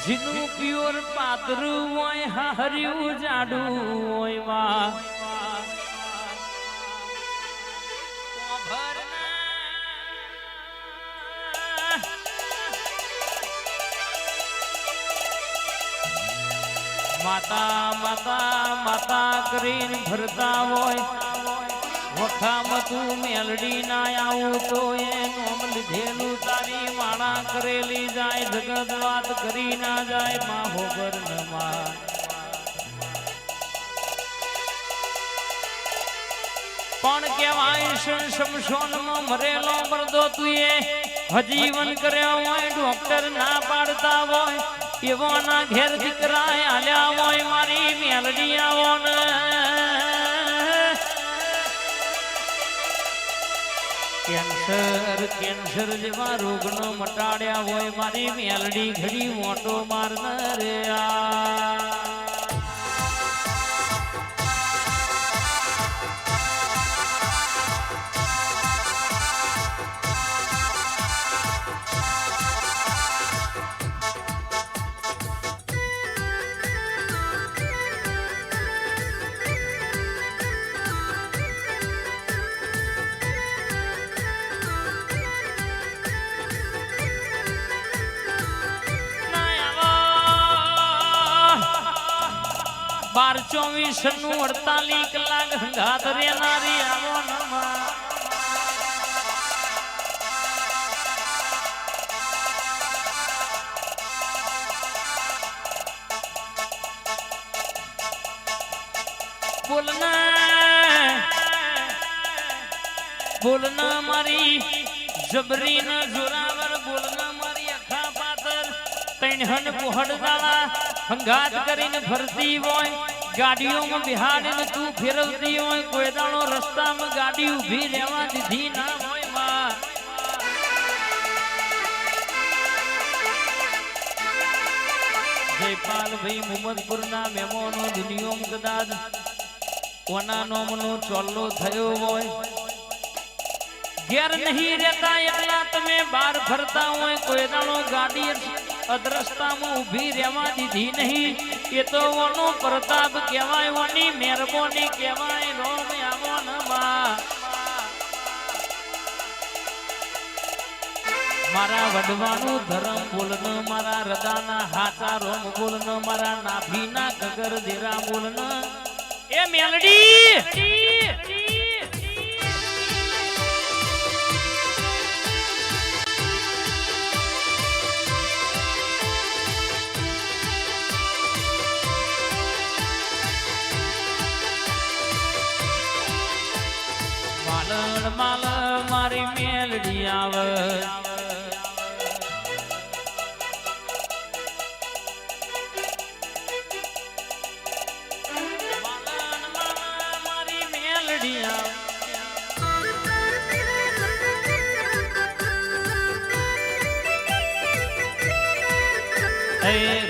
જીનું pure પાતરું હોય હર્યું જાડું હોય વા માતા માતા માતા કરીને ભરતા હોય વખામ તું મેલડી ના આવું તો એનું લીધેલું તારી માણા કરેલી જાય જગત વાત કરી ના જાય માહો બરનમાં પણ કેવાય શમશોનમાં મરેલો મરદો તું એ હજીવન કર્યા હોય ડોક્ટર ના પાડતા હોય એવાના ઘેર દીકરાય આલ્યા હોય મારી મેલડી આવો ને કેન્સર જેવા રોગનો મટાડ્યા હોય મારી મેલડી ઘડી મોટો મારનાર રે બાર 24 નું 48 કલાક હંગાત રેનારી આવો નમા બોલના મારી જબરી ના જોરાવર બોલના મારી અખા પાતર તૈણહન પોહડ દાળા હંગાત કરીને ફરતી હોય ગાડીઓમાં બિહાડીને તું ફેરવતી હોય કોઈ દાણો રસ્તામાં ગાડી ઊભી રહેવા દીધી ના હોય માં જયપાલભાઈ મુહમ્મદપુરના મહેમાનો દુનિયામાં કદાચ કોના નોમનો ચોલ્લો થયો હોય ઘેર નહીં રહેતા એટલા તમે બહાર ફરતા હોય કોઈ દાણો ગાડી અદ્રસ્તામાં ઊભી રહેવા દીધી નહીં એ તો ઓનો પ્રતાપ કહેવાય ઓની મહેરબાની કહેવાય રોમ આવો નમા મારા વડવાનું ધર્મ બોલન મારા હૃદયના હાચા રોમ બોલન મારા નાભીના ગગર દેરા બોલન એ મેલડી માલ મારી મેલડી આવે મારી મેલડી આવે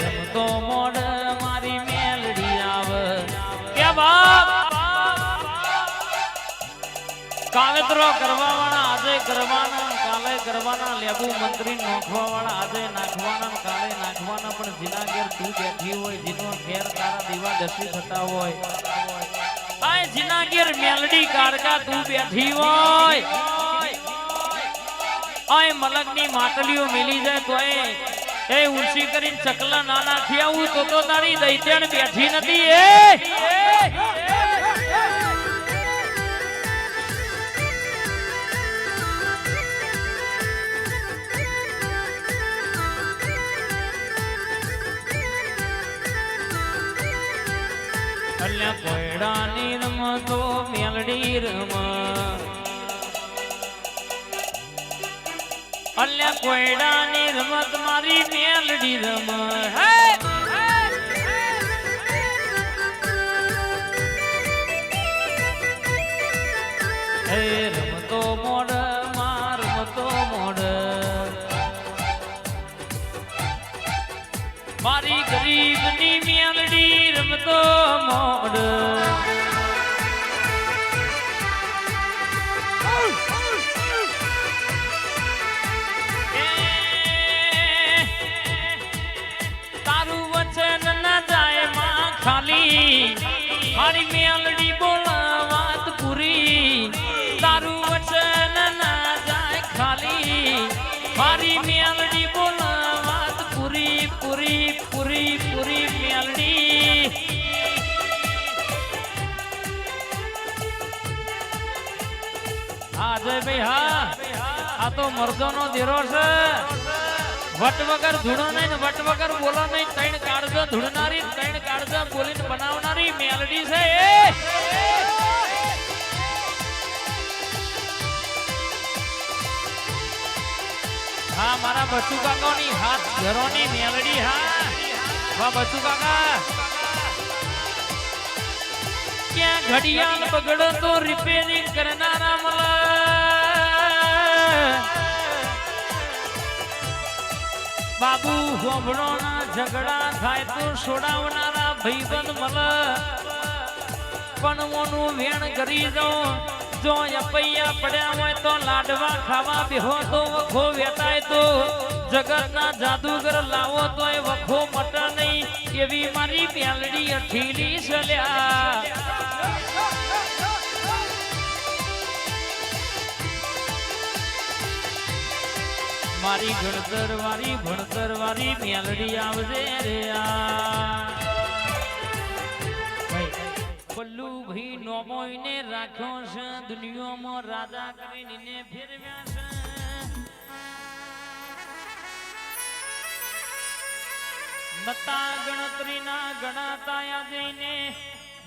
રમતો મોડ મારી મેલડી આવે કે બાપ કાવેતરો કરવા વાળા આજે કરવાના કાલે કરવાના લેબુ મંત્રી નોખવા વાળા આજે નાખવાના કાલે નાખવાના પણ જીના ઘેર તું બેઠી હોય જીનો ઘેર તારા દીવા દસી થતા હોય આય જીના ઘેર મેલડી કાળકા તું બેઠી હોય આય મલકની માટલીઓ મિલી જાય તો એ ઉંચી કરીને ચકલા ના નાખી આવું તો તારી દૈત્યણ બેઠી નથી અલ્યા કોયડાની રમતો મેલડી રમ અલ્યા કોયડાની રમત મારી મેલડી રમ હે રમતો મોડ માર રમતો મોડ મારી ગરીબની મેલડી રમતો મોડ મારી મેલડી બોલ વાત પૂરી તારું વચન ના જાય ખાલી મારી મેલડી બોલ વાત પૂરી પૂરી પૂરી પૂરી મેલડી હા જય ભાઈ હા આ તો મર્દોનો દેરો છે વટ વગર ધૂણો નહીં વટ વગર બોલો નહીં ત્રણ કાળજો ધૂણનારી ત્રણ કાળજો બોલીને બનાવનારી મેલડી છે હા મારા બચ્ચુ કાકાની હાથ ઘરોની મેલડી હા વાહ બચ્ચુ કાકા ક્યાં ઘડિયાળ બગડો તો રિપેરિંગ કરનારા બાબુ હોબળો ના ઝઘડા થાય તો છોડાવનારા ભાઈબંધ મલ પણ મોનું વેણ કરી દો જો અપૈયા પડ્યા હોય તો લાડવા ખાવા બેહો તો વખો વેટાય તો જગતના જાદુગર લાવો તો એ વખો મટ નહીં એવી મારી મેલડી અઠીલી સલ્યા મારી ઘડતર વાળી ભણતર વાળી મેલડી આવજે રે પલ્લુ ભાઈ નોમોઈને રાખ્યો છે દુનિયામાં રાજા કરીને ફેરવ્યા છે નતા ગણતરીના ગણાતા જઈને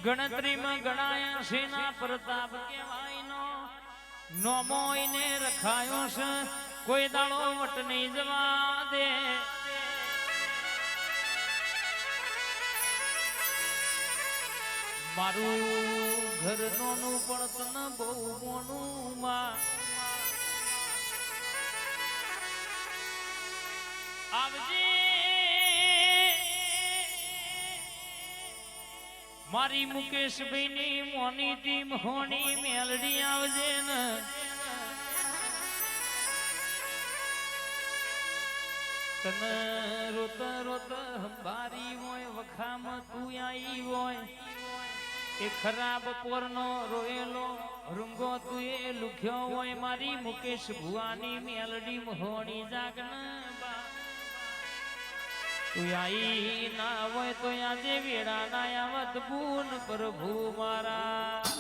ગણતરીમાં ગણાયા છે ના પ્રતાપ કહેવાયનો નોમોઈને રખાયો છે કોઈ દાડો વટ નહીં જવા દે મારું ઘર નોનું પણ તને બહુ મોનું માં આવજે મારી મુકેશભાઈ ની મોની ટીમ હોની મેલડી આવજે ને તને રોત રોત હંભારી હોય વખામાં તું આઈ હોય એ ખરાબ પોરનો રોયેલો રૂંગો તું એ લુખ્યો હોય મારી મુકેશ ભુવાની મેલડી મોહણી જાગના તું આઈ ના હોય તો આજે વેડા ના આવત પૂન પ્રભુ મારા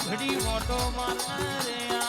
ઘડી મોટો માર રે